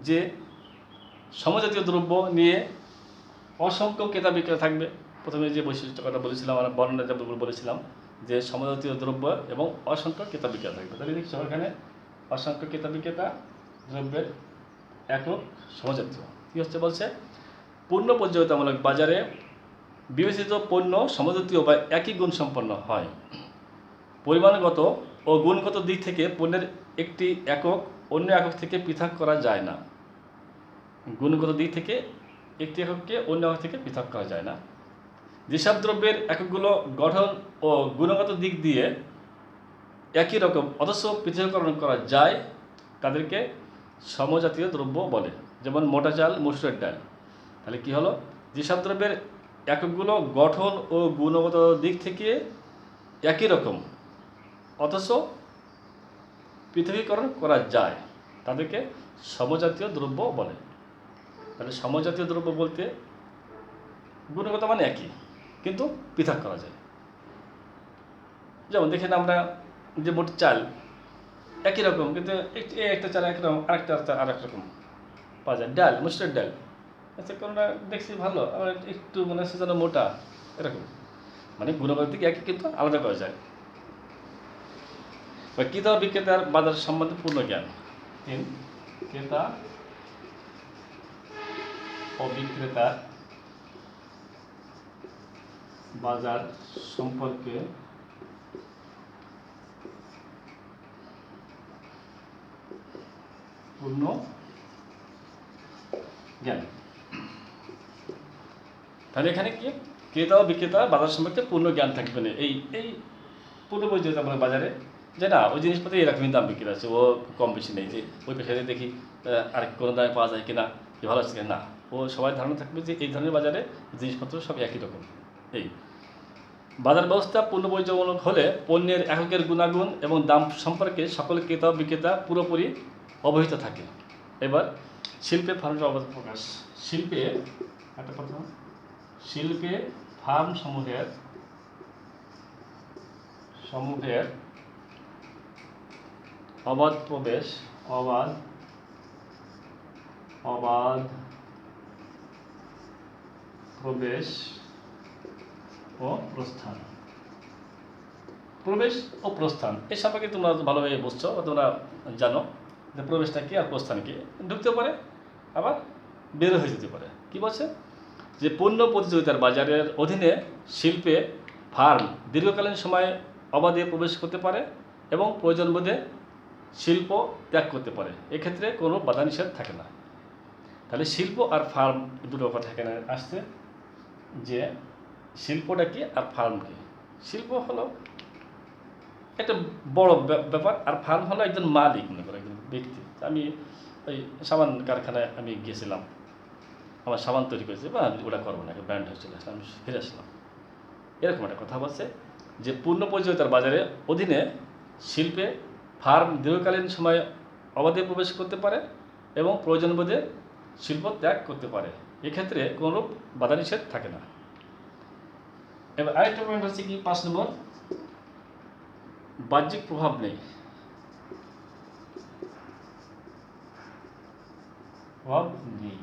যে সমজাতীয় দ্রব্য নিয়ে অসংখ্য ক্রেতা বিক্রেতা থাকবে। প্রথমে যে বৈশিষ্ট্য কথা বলেছিলাম, আমরা বর্ণনা বলেছিলাম যে সমজাতীয় দ্রব্য এবং অসংখ্য ক্রেতা বিক্রেতা থাকবে। তাহলে দেখছি এখানে অসংখ্য ক্রেতা বিক্রেতা, দ্রব্যের একক সমজাতীয়। কী হচ্ছে বলছে, পূর্ণ প্রতিযোগিতামূলক বাজারে বিবেচিত পণ্য সমজাতীয় বা একই গুণ সম্পন্ন হয়। পরিমাণগত ও গুণগত দিক থেকে পণ্যের একটি একক অন্য একক থেকে পৃথক করা যায় না। গুণগত দিক থেকে একটি একককে অন্য একক থেকে পৃথক করা যায় না। যেসব দ্রব্যের এককগুলো গঠন ও গুণগত দিক দিয়ে একই রকম অথচ পৃথকীকরণ করা যায় তাদেরকে সমজাতীয় দ্রব্য বলে। যেমন মোটা চাল, মসুরের ডাল। তাহলে কি হলো, যেসব দ্রব্যের এককগুলো গঠন ও গুণগত দিক থেকে একই রকম অথচ পৃথকীকরণ করা যায় তাদেরকে সমজাতীয় দ্রব্য বলে। তাহলে সমজাতীয় দ্রব্য বলতে গুণগত মানে একই কিন্তু পৃথক করা যায়। যেমন দেখেন আমরা যে মোট চাল একই রকম কিন্তু একটা চাল একরকম, আরেকটা চাল আরেক রকম পাওয়া যায়। ডাল, মসুরের ডাল, আচ্ছা কোনটা দেখছি ভালো, আবার একটু মনে হচ্ছে যেন মোটা, এরকম মানে গুণগত দিক একই কিন্তু আলাদা করা যায়। বা ক্রেতা বিক্রেতার বাজার সম্বন্ধে পূর্ণ জ্ঞান। 3, ক্রেতা ও বিক্রেতার বাজার সম্পর্কে পূর্ণ জ্ঞান। তাহলে এখানে কি, ক্রেতা ও বিক্রেতার বাজার সম্পর্কে পূর্ণ জ্ঞান থাকবে না। এই পূর্ণ পরিচিত আমরা বাজারে যে না ওই জিনিসপত্র এরকমই দাম বিক্রি আছে, ও কম বেশি নেই, যে ওই পেশায় দেখি আরেক কোনো দামে পাওয়া যায় কিনা, যে ভালো আছে কিনা, না, ও সবাই ধারণা থাকবে যে এই ধরনের বাজারে জিনিসপত্র সব একই রকম। এই বাজার ব্যবস্থা পূর্ণ পরিচয়মূলক হলে পণ্যের এককের গুণাগুণ এবং দাম সম্পর্কে সকল ক্রেতা ও বিক্রেতা পুরোপুরি অবহিত থাকে। এবার শিল্পে ফার্মের অবদান প্রকাশ। শিল্পে ফার্ম সমূহের অবাধ প্রবেশ ও প্রস্থান। প্রবেশ ও প্রস্থান এই সম্পর্কে তোমরা ভালোভাবে বুঝছো বা তোমরা জানো যে প্রবেশটা কি আর প্রস্থান কি। ঢুকতে পারে আবার বের হয়ে যেতে পারে। কি বলছে, যে পণ্য প্রতিযোগিতার বাজারের অধীনে শিল্পে ফার্ম দীর্ঘকালীন সময়ে অবাধে প্রবেশ করতে পারে এবং প্রয়োজন বোধে শিল্প ত্যাগ করতে পারে, এক্ষেত্রে কোনো বাধা নিষেধ থাকে না। তাহলে শিল্প আর ফার্ম দুটো কথা এখানে আসছে, যে শিল্পটা কি আর ফার্ম কি। শিল্প হলো একটা বড় ব্যাপার, আর ফার্ম হলো একজন মালিক, মনে করো একজন ব্যক্তি। আমি ওই সাবান কারখানায় আমি গিয়েছিলাম, আমার সাবান তৈরি করেছে, বা আমি ওটা করবো না, ব্র্যান্ড হয়ে চলে আসলাম, আমি ফিরে আসলাম। এরকম একটা কথা বলছে যে পূর্ণ পরিচালিতার বাজারে অধীনে শিল্পে ফার্ম দীর্ঘকালীন সময় অবাধে প্রবেশ করতে পারে এবং প্রয়োজন বোধে শিল্প ত্যাগ করতে পারে, এক্ষেত্রে কোনরূপ বাধা নিষেধ থাকে না। এবার আরেকটা পয়েন্ট হচ্ছে কি 5 নম্বর, বাহ্যিক প্রভাব নেই। প্রভাব নেই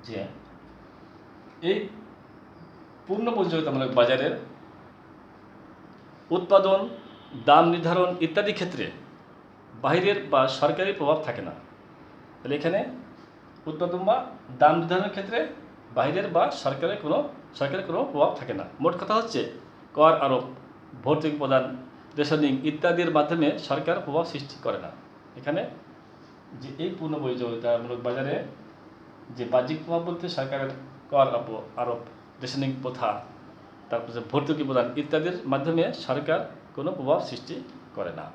যে এই পূর্ণ প্রতিযোগিতামূলক বাজারের উৎপাদন, দাম নির্ধারণ ইত্যাদি ক্ষেত্রে বাহিরের বা সরকারি প্রভাব থাকে না। তাহলে এখানে উৎপাদন বা দাম নির্ধারণের ক্ষেত্রে বাহিরের বা সরকারের কোনো প্রভাব থাকে না। মোট কথা হচ্ছে কর আরোপ, ভর্তুকি প্রদান, রেশনিং ইত্যাদির মাধ্যমে সরকার প্রভাব সৃষ্টি করে না। এখানে যে এই পূর্ণ প্রতিযোগিতামূলক বাজারে যে বাহ্যিক প্রভাব বলতে সরকারের কর আরোপ, রেশনিং প্রথা, তারপর ভর্তুকি প্রদান ইত্যাদির মাধ্যমে সরকার কোনো প্রভাব সৃষ্টি করে না।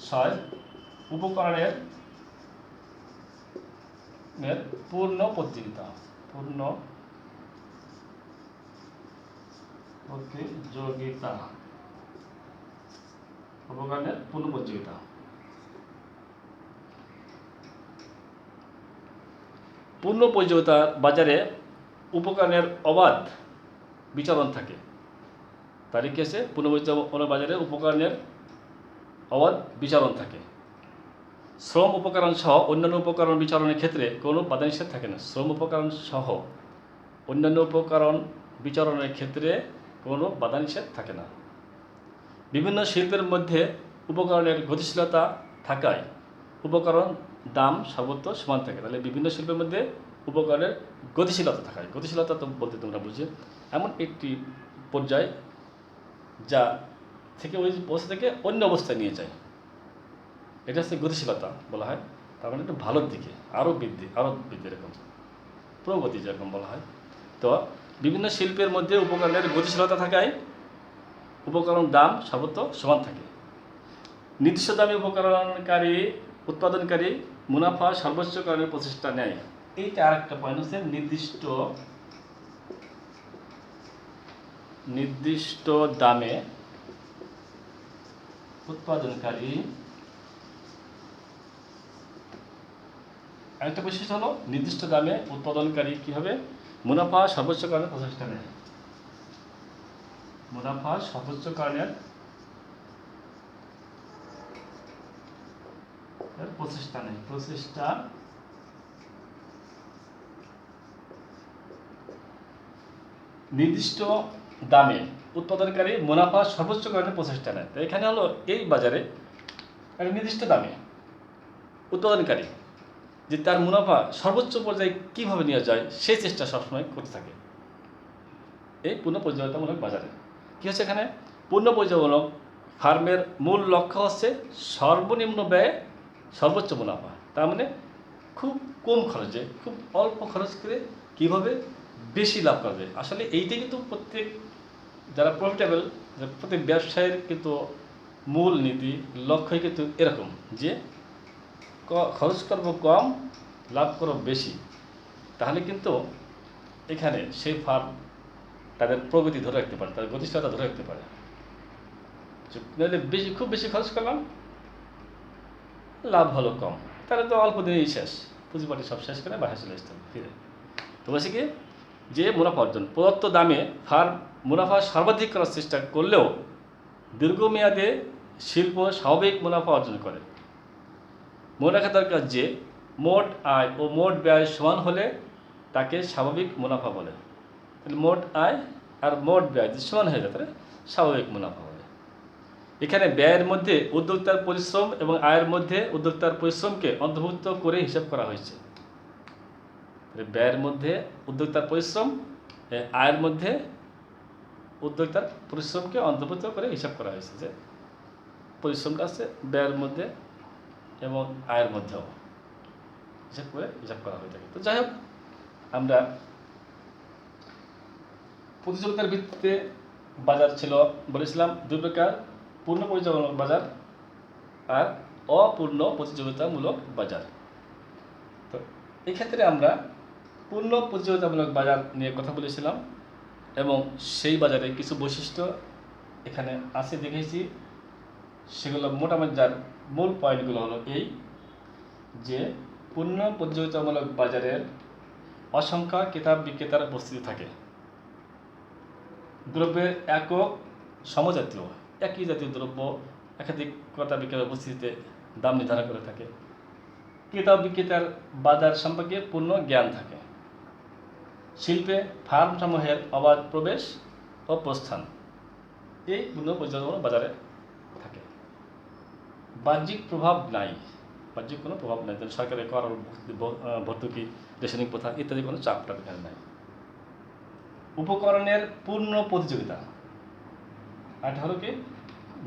6 উপকরণের পূর্ণ প্রতিযোগিতা। উপকরণের পূর্ণ প্রতিযোগিতা। পূর্ণ প্রতিযোগিতার বাজারে উপকরণের অবাধ বিচরণ থাকে। তার কি আছে, পূর্ণ প্রতিযোগিতার বাজারে উপকরণের অবাধ বিচরণ থাকে। শ্রম উপকরণ সহ অন্যান্য উপকরণ বিচরণের ক্ষেত্রে কোনো বাধা নিষেধ থাকে না। শ্রম উপকরণ সহ অন্যান্য উপকরণ বিচরণের ক্ষেত্রে কোনো বাধা নিষেধ থাকে না। বিভিন্ন শিল্পের মধ্যে উপকরণের গতিশীলতা থাকায় উপকরণ দাম সর্বত্র সমান থাকে। তাহলে বিভিন্ন শিল্পের মধ্যে উপকরণের গতিশীলতা থাকায়, গতিশীলতা তো বলতে তোমরা বুঝে এমন একটি পর্যায় যা থেকে ওই অবস্থা থেকে অন্য অবস্থায় নিয়ে যায়, এটা হচ্ছে গতিশীলতা বলা হয়। তার মানে একটু ভালোর দিকে আরও বৃদ্ধি এরকম প্রগতি যেরকম বলা হয়। তো বিভিন্ন শিল্পের মধ্যে উপকরণের গতিশীলতা থাকায় উপকরণ দাম সর্বত্র সমান থাকে। নির্দিষ্ট দামে উৎপাদনকারী মুনাফা সর্বোচ্চকরণের প্রচেষ্টা নেয়। এইটা আরেকটা পয়েন্ট হচ্ছে, নির্দিষ্ট দামে উৎপাদনকারী, আরেকটা বৈশিষ্ট্য হলো নির্দিষ্ট দামে উৎপাদনকারী কি হবে, মুনাফা সর্বোচ্চকরণের প্রচেষ্টা নেয়। মুনাফা সর্বোচ্চকরণের প্রচেষ্টা নির্দিষ্ট দামে উৎপাদনকারী মুনাফা সর্বোচ্চকরণের প্রচেষ্টা নেয়। তো এখানে হলো এই বাজারে একটা নির্দিষ্ট দামে উৎপাদনকারী যে তার মুনাফা সর্বোচ্চ পর্যায়ে কীভাবে নিয়ে যায় সেই চেষ্টা সবসময় করতে থাকে এই পূর্ণ প্রতিযোগিতামূলক বাজারে। কী হচ্ছে এখানে, পূর্ণ প্রতিযোগিতামূলক ফার্মের মূল লক্ষ্য হচ্ছে সর্বনিম্ন ব্যয়ে সর্বোচ্চ মুনাফা। তার মানে খুব কম খরচে, খুব অল্প খরচ করে কীভাবে বেশি লাভ করবে। আসলে এইটাই কিন্তু প্রত্যেক যারা প্রফিটেবল, প্রত্যেক ব্যবসায়ের কিন্তু মূল নীতি, লক্ষ্যই কিন্তু এরকম যে খরচ করব কম, লাভ করব বেশি। তাহলে কিন্তু এখানে সেই ফার্ম তাদের প্রগতি ধরে রাখতে পারে, তাদের গতিশীলতা ধরে রাখতে পারে। নাহলে খুব বেশি খরচ করলাম, লাভ হলো কম, তাহলে তো অল্প দিনেই শেষ, পুঁজিপাটি সব শেষ করে বাইরে চলে আসতে হবে ফিরে। তো বলছি কি, যে মুনাফা অর্জন প্রদত্ত দামে ফার্ম মুনাফা সর্বাধিক করার চেষ্টা করলেও দীর্ঘমেয়াদে শিল্প স্বাভাবিক মুনাফা অর্জন করে। মনে রাখা দরকার যে মোট আয় ও মোট ব্যয় সমান হলে তাকে স্বাভাবিক মুনাফা বলে। তাহলে মোট আয় আর মোট ব্যয় যদি সমান হয়ে যায় তাহলে স্বাভাবিক মুনাফা বলে। এখানে ব্যয়ের মধ্যে উদ্যোক্তার পরিশ্রম এবং আয়ের মধ্যে উদ্যোক্তার পরিশ্রমকে অন্তর্ভুক্ত করে হিসাব করা হয়েছে। ব্যয়ের মধ্যে উদ্যোক্তার পরিশ্রম আয়ের মধ্যে উদ্যোক্তার পরিশ্রমকে অন্তর্ভুক্ত করে হিসাব করা হয়েছে, যে পরিশ্রমটা আছে ব্যয়ের মধ্যে এবং আয়ের মধ্যেও হিসাব করা হয়ে থাকে। তো যাই হোক, আমরা প্রতিযোগিতার ভিত্তিতে বাজার ছিল বলেছিলাম দুই প্রকার, পূর্ণ পরিচালনামূলক বাজার আর অপূর্ণ প্রতিযোগিতামূলক বাজার। তো এক্ষেত্রে আমরা পূর্ণ প্রতিযোগিতামূলক বাজার নিয়ে কথা বলেছিলাম এবং সেই বাজারে কিছু বৈশিষ্ট্য এখানে আছে দেখেছি। সেগুলো মোটামুটি যার মূল পয়েন্টগুলো হলো এই, যে পূর্ণ প্রতিযোগিতামূলক বাজারের অসংখ্য ক্রেতা বিক্রেতার উপস্থিতি থাকে। দ্রব্যের একক সমজাতীয় একই জাতীয় দ্রব্য একাধিক ক্রেতা বিক্রেতার উপস্থিতিতে দাম নির্ধারণ করে থাকে। ক্রেতা বিক্রেতার বাজার সম্পর্কে পূর্ণ জ্ঞান থাকে। শিল্পে ফার্মসমূহের অবাধ প্রবেশ ও প্রস্থান এই পূর্ণ প্রতিযোগিতামূলক বাজারে থাকে। বাহ্যিক প্রভাব নাই, বাহ্যিক কোনো প্রভাব নাই, যেন সরকারের কর, ভর্তুকি, রেশনিং প্রথা ইত্যাদি কোনো চাপটা এখানে নাই। উপকরণের পূর্ণ প্রতিযোগিতা, আর হলো কি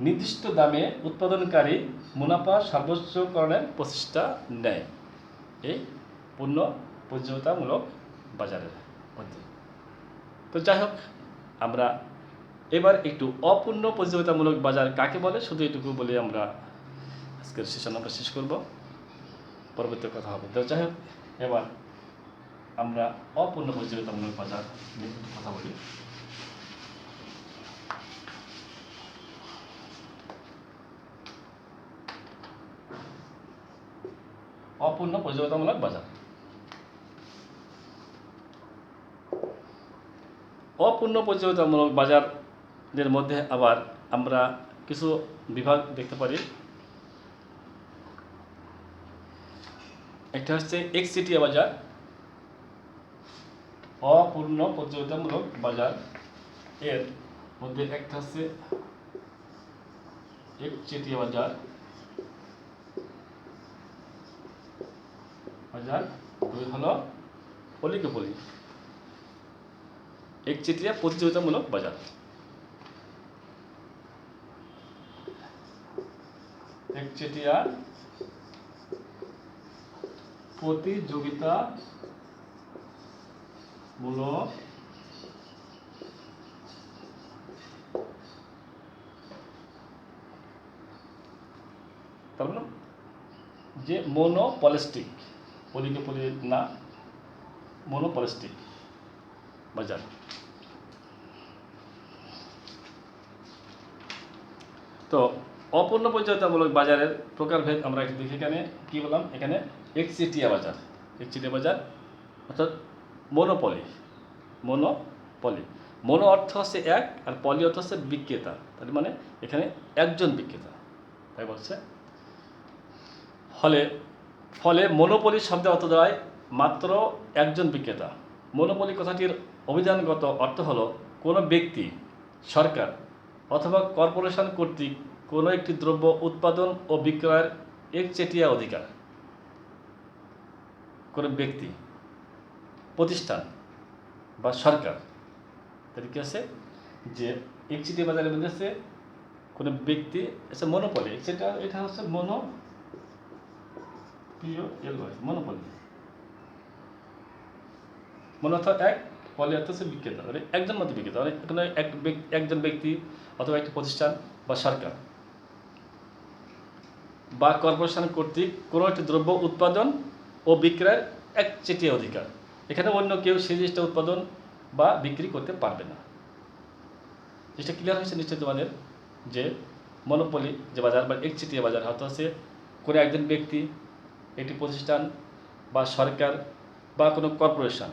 নির্দিষ্ট দামে উৎপাদনকারী মুনাফা সর্বোচ্চকরণের প্রচেষ্টা নেয় এই পূর্ণ প্রতিযোগিতামূলক বাজারের মধ্যে। তো যাই হোক, আমরা এবার একটু অপূর্ণ প্রতিযোগিতামূলক বাজার কাকে বলে শুধু এটুকু বলে আমরা আজকের সেশন আমরা শেষ করব, পরবর্তী কথা হবে। তো যাই হোক, এবার আমরা অপূর্ণ প্রতিযোগিতামূলক বাজার নিয়ে কথা বলি। অপূর্ণ প্রতিযোগিতামূলক বাজার, অপূর্ণ প্রতিযোগিতামূলক বাজারের মধ্যে আবার আমরা কিছু বিভাগ দেখতে পারি। একটা হচ্ছে একচেটিয়া বাজার। অপূর্ণ প্রতিযোগিতামূলক বাজার এর মধ্যে একটা হচ্ছে একচেটিয়া বাজার, দুই হলো অলিগোপলি। একচেটিয়া প্রতিযোগিতামূলক বাজার, একচেটিয়া প্রতিযোগিতামূলক তার মানে যে মোনোপলিস্টিক, অলিগোপলি না, মোনোপলিস্টিক বাজার। তো অপূর্ণ প্রতিযোগিতামূলক বাজারের প্রকারভেদ আমরা একটু দেখি। এখানে কী বললাম, এখানে একচেটিয়া বাজার, একচেটিয়া বাজার অর্থাৎ মোনোপলি। মোনো অর্থ হচ্ছে এক, আর পলি অর্থ হচ্ছে বিক্রেতা, তার মানে এখানে একজন বিক্রেতা, তাই বলছে। ফলে মোনোপলি শব্দের অর্থ দাঁড়ায় মাত্র একজন বিক্রেতা। মোনোপলি কথাটির অভিধানগত অর্থ হলো কোনো ব্যক্তি, সরকার অথবা কর্পোরেশন কর্তৃক কোনো একটি দ্রব্য উৎপাদন ও বিক্রয়ের একচেটিয়া অধিকার। কোনো ব্যক্তি, প্রতিষ্ঠান বা সরকার, তাদের কি আছে যে একচেটিয়া বাজারের মধ্যে আছে কোনো ব্যক্তি, আছে মোনোপলি। এটা হচ্ছে মোনোপলি। মনে অর্থ এক, পলি অর্থ হচ্ছে বিক্রেতা, মানে একজন মধ্যে বিক্রেতা, মানে কোনো একজন ব্যক্তি অথবা একটি প্রতিষ্ঠান বা সরকার বা কর্পোরেশন কর্তৃক কোনো একটি দ্রব্য উৎপাদন ও বিক্রয়ের একচেটিয়া অধিকার। এখানে অন্য কেউ সেই জিনিসটা উৎপাদন বা বিক্রি করতে পারবে না। জিনিসটা ক্লিয়ার হয়েছে নিশ্চয়ই তোমাদের, যে মনোপলি যে বাজার বা একচেটিয়া বাজার হচ্ছে কোনো একজন ব্যক্তি, একটি প্রতিষ্ঠান বা সরকার বা কোনো কর্পোরেশন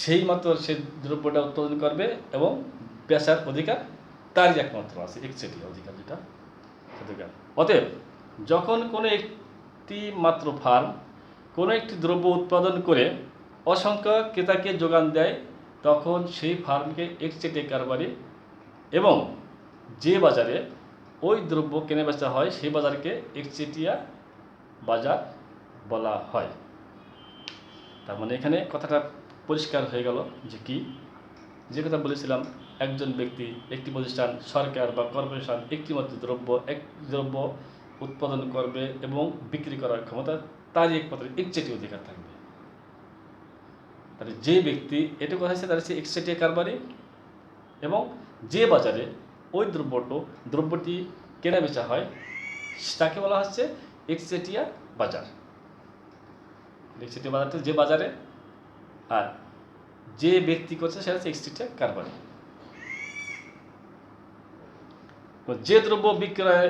সেই মাত্র সে দ্রব্যটা উৎপাদন করবে এবং বেচার অধিকার তারই একমাত্র আছে, একচেটিয়া অধিকার যেটা অধিকার। অতএব যখন কোনো একটি মাত্র ফার্ম কোনো একটি দ্রব্য উৎপাদন করে অসংখ্য ক্রেতাকে যোগান দেয়, তখন সেই ফার্মকে একচেটিয়া কারবারি এবং যে বাজারে ওই দ্রব্য কেনা বেচা হয় সেই বাজারকে একচেটিয়া বাজার বলা হয়। তার মানে এখানে কথাটা পরিষ্কার হয়ে গেল যে কি, যে কথা বলেছিলাম, একজন ব্যক্তি, একটি প্রতিষ্ঠান, সরকার বা কর্পোরেশন একটিমাত্র এক দ্রব্য উৎপাদন করবে এবং বিক্রি করার ক্ষমতা তারই একমাত্র একচেটিয়া অধিকার থাকবে। তাহলে যে ব্যক্তি, এটা কথা হচ্ছে তার হচ্ছে একচেটিয়া কারবারি, এবং যে বাজারে ওই দ্রব্যটি কেনা বেচা হয় তাকে বলা হচ্ছে একচেটিয়া বাজার। একচেটিয়া বাজারটা যে বাজারে, আর যে ব্যক্তি করছে সেটা হচ্ছে একচেটিয়া কারবারি। যে দ্রব্য বিক্রয়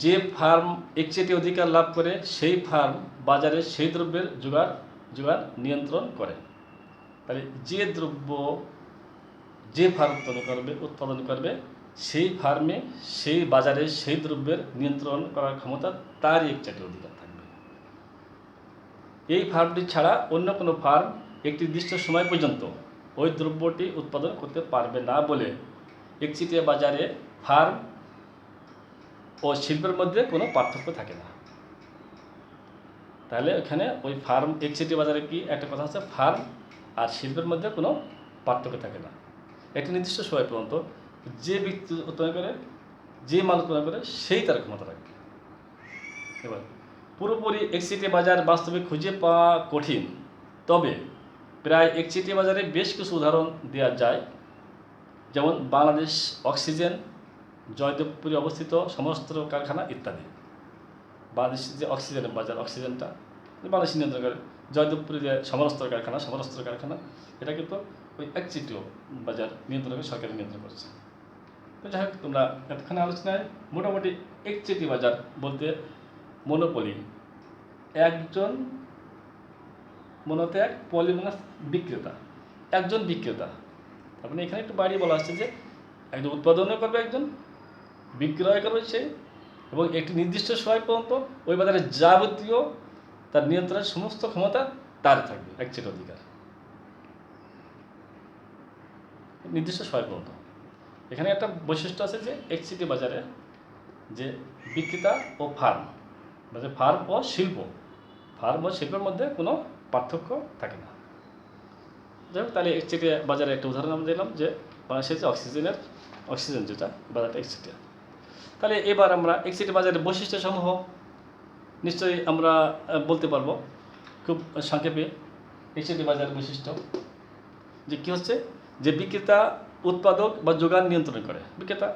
যে ফার্ম একচেটিয়া অধিকার লাভ করে সেই ফার্ম বাজারে সেই দ্রব্যের যোগান নিয়ন্ত্রণ করে। তাহলে যে ফার্ম উৎপাদন করবে সেই ফার্মে সেই বাজারে সেই দ্রব্যের নিয়ন্ত্রণ করার ক্ষমতা তারই একচেটিয়া অধিকার থাকবে। এই ফার্মটি ছাড়া অন্য কোনো ফার্ম একটি নির্দিষ্ট সময় পর্যন্ত ওই দ্রব্যটি উৎপাদন করতে পারবে না বলে একচেটিয়া বাজারে ফার্ম ও শিল্পের মধ্যে কোনো পার্থক্য থাকে না। তাহলে এখানে ওই ফার্ম একচেটিয়া বাজারে কি একটা কথা হচ্ছে, ফার্ম আর শিল্পের মধ্যে কোনো পার্থক্য থাকে না। একটি নির্দিষ্ট সময় পর্যন্ত যে ব্যক্তি উৎপাদন করে, যে মাল উৎপাদন করে সেই তার ক্ষমতা রাখবে। এবার পুরোপুরি একচেটিয়া বাজার বাস্তবে খুঁজে পাওয়া কঠিন, তবে প্রায় একচেটিয়া বাজারে বেশ কিছু উদাহরণ দেওয়া যায়। যেমন বাংলাদেশ অক্সিজেন, জয়দেবপুরে অবস্থিত সমস্ত কারখানা ইত্যাদি। বাংলাদেশের যে অক্সিজেনের বাজার, অক্সিজেনটা বাংলাদেশ নিয়ন্ত্রণ করে। জয়দেবপুরে যে সমরস্ত্র কারখানা, এটা কিন্তু ওই একচেটিয়া বাজার নিয়ন্ত্রণ করে, সরকার নিয়ন্ত্রণ করছে। তো যাই হোক, তোমরা এতক্ষণে আলোচনায় মোটামুটি একচেটিয়া বাজার বলতে মনোপলি, একজন মনোত্যাগ, পলি মানে বিক্রেতা, একজন বিক্রেতা। তারপরে এখানে একটু বাড়িয়ে বলা হচ্ছে যে একজন উৎপাদনও করবে, একজন বিক্রয় করবে সে, এবং একটি নির্দিষ্ট সময় পর্যন্ত ওই বাজারে যাবতীয় তার নিয়ন্ত্রণের সমস্ত ক্ষমতা তার থাকবে, একচেটিয়া অধিকার নির্দিষ্ট সময় পর্যন্ত। এখানে একটা বৈশিষ্ট্য আছে যে একচেটিয়া বাজারে যে বিক্রেতা ও ফার্ম, মানে ফার্ম ও শিল্পের মধ্যে কোনো পার্থক্য থাকে না। যাই হোক, তাহলে একচেটিয়া বাজারে একটা উদাহরণ আমরা দিলাম যে বাংলাদেশের যে অক্সিজেন যেটা বাজারটা একচেটিয়া। তাহলে এবার আমরা একচেটিয়া বাজারের বৈশিষ্ট্যসমূহ নিশ্চয়ই আমরা বলতে পারবো খুব সংক্ষেপে। একচেটিয়া বাজারের বৈশিষ্ট্য যে কী হচ্ছে, যে বিক্রেতা উৎপাদক বা যোগান নিয়ন্ত্রণ করে। বিক্রেতা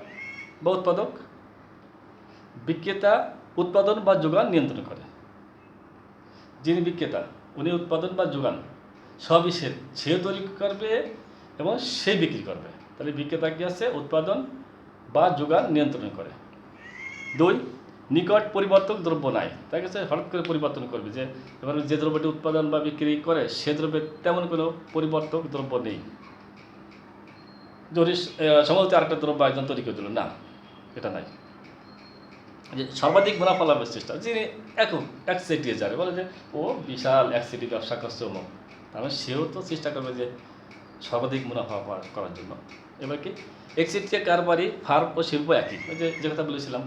উৎপাদন বা যোগান নিয়ন্ত্রণ করে। যিনি বিক্রেতা উনি উৎপাদন বা যোগান সবই সে তৈরি করবে এবং সে বিক্রি করবে। তাহলে বিক্রেতা কি আছে, উৎপাদন বা যোগান নিয়ন্ত্রণ করে। 2, নিকট পরিবর্তক দ্রব্য নাই, তার কাছে হঠাৎ করে পরিবর্তন করবে, যে এবার যে দ্রব্যটি উৎপাদন বা বিক্রি করে সে দ্রব্যের তেমন কোনো পরিবর্তক দ্রব্য নেই। যদি সম্ভবত আরেকটা দ্রব্য একজন তৈরি করে দিল, না, এটা নাই। যে সর্বাধিক মুনাফা লাভের চেষ্টা, যিনি একচেটিয়া যাবে, বলে যে ও বিশাল একচেটিয়া ব্যবসা করছে অমুক, তাহলে সেও তো চেষ্টা করবে যে সর্বাধিক মুনাফা করার জন্য। এবার কি, একচেটিয়া কারবারি, ফার্ম ও শিল্প একই, ওই যে কথা বলেছিলাম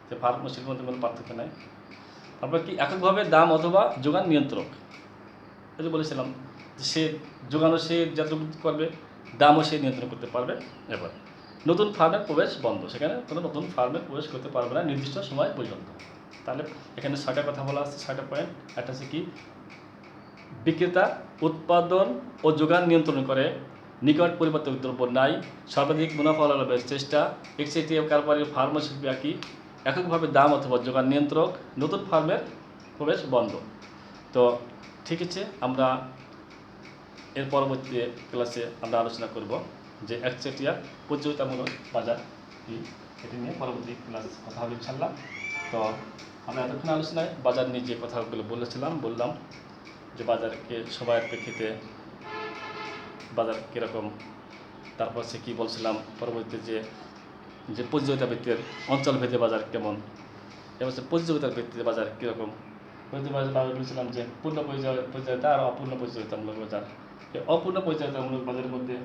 যে ফার্ম ও শিল্পের মধ্যে কোনো পার্থক্য নাই। তারপর কি, এককভাবে দাম অথবা যোগান নিয়ন্ত্রক, এই যে বলেছিলাম যে সে যোগানও সে যতটুকু করবে, দামও সে নিয়ন্ত্রণ করতে পারবে। এবার নতুন ফার্মের প্রবেশ বন্ধ, সেখানে কোনো নতুন ফার্মে প্রবেশ করতে পারবে না নির্দিষ্ট সময় পর্যন্ত। তাহলে এখানে 6টা কথা বলা আছে, 6টা পয়েন্ট। একটা হচ্ছে কি, বিক্রেতা উৎপাদন ও যোগান নিয়ন্ত্রণ করে, নিকট পরিবর্তক দ্রব্য নাই, সর্বাধিক মুনাফা লাভের চেষ্টা, একচেটিয়া কারবারি, ফার্ম ও শিল্প একই, এককভাবে দাম অথবা যোগান নিয়ন্ত্রক, নতুন ফার্মের প্রবেশ বন্ধ। তো ঠিক আছে, আমরা এর পরবর্তী ক্লাসে আমরা আলোচনা করব যে একচেটিয়া প্রতিযোগিতামূলক বাজার কি, এটি নিয়ে পরবর্তী ক্লাস কথা হবে ইনশাআল্লাহ। তো আমরা এতক্ষণ আলোচনায় বাজার নিয়ে যে কথাগুলো বললাম যে বাজারকে সময়ের প্রেক্ষিতে বাজার কীরকম, তারপর সে কী বলছিলাম পরবর্তীতে যে প্রতিযোগিতা ভিত্তিক অঞ্চল ভেদে বাজার কেমন, এবং সে প্রতিযোগিতার ভিত্তিতে বাজার কীরকম। বাজার বলেছিলাম যে পূর্ণ প্রতিযোগিতা আর অপূর্ণ প্রতিযোগিতামূলক বাজার। এই অপূর্ণ প্রতিযোগিতামূলক বাজারের মধ্যে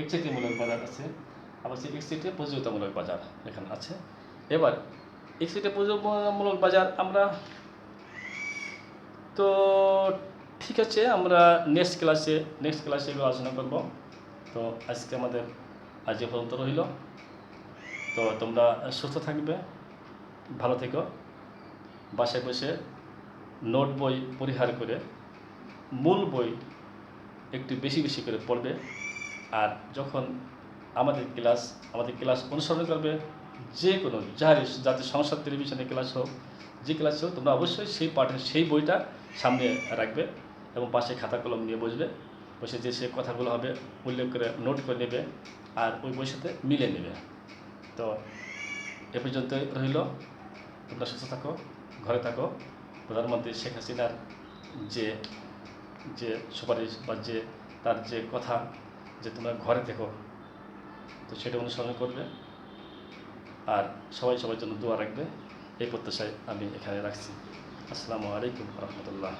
একচেটিয়ামূলক বাজার আছে, আবার সেই একচেটিয়া প্রতিযোগিতামূলক বাজার এখানে আছে। এবার একচেটিয়া প্রতিযোগিতামূলক বাজার আমরা তো ঠিক আছে, আমরা নেক্সট ক্লাসে এগুলো আলোচনা করব। তো আজকে আমাদের আজ এ পর্যন্ত রইল। তো তোমরা সুস্থ থাকবে, ভালো থেকো। বাসায় বসে নোট বই পরিহার করে মূল বই একটু বেশি বেশি করে পড়বে। আর যখন আমাদের ক্লাস অনুসরণ করবে, যে কোনো যাতে সংসদ টেলিভিশনে ক্লাস হোক, যে ক্লাস হোক, তোমরা অবশ্যই সেই বইটা সামনে রাখবে এবং পাশে খাতা কলম নিয়ে বসবে। বসে যে সে কথাগুলো হবে উল্লেখ করে নোট করে নেবে আর ওই বইয়ের সাথে মিলে নেবে। তো এ পর্যন্ত রইল। তোমরা সুস্থ থাকো, ঘরে থাকো। প্রধানমন্ত্রী শেখ হাসিনার যে যে সুপারিশ বা তার যে কথা যে তোমরা ঘরে থেকো, তো সেটা অনুসরণ করবে। আর সবার জন্য দোয়া রাখবে। এই প্রত্যাশায় আমি এখানে রাখছি। আসসালামু আলাইকুম রহমতুল্লাহ।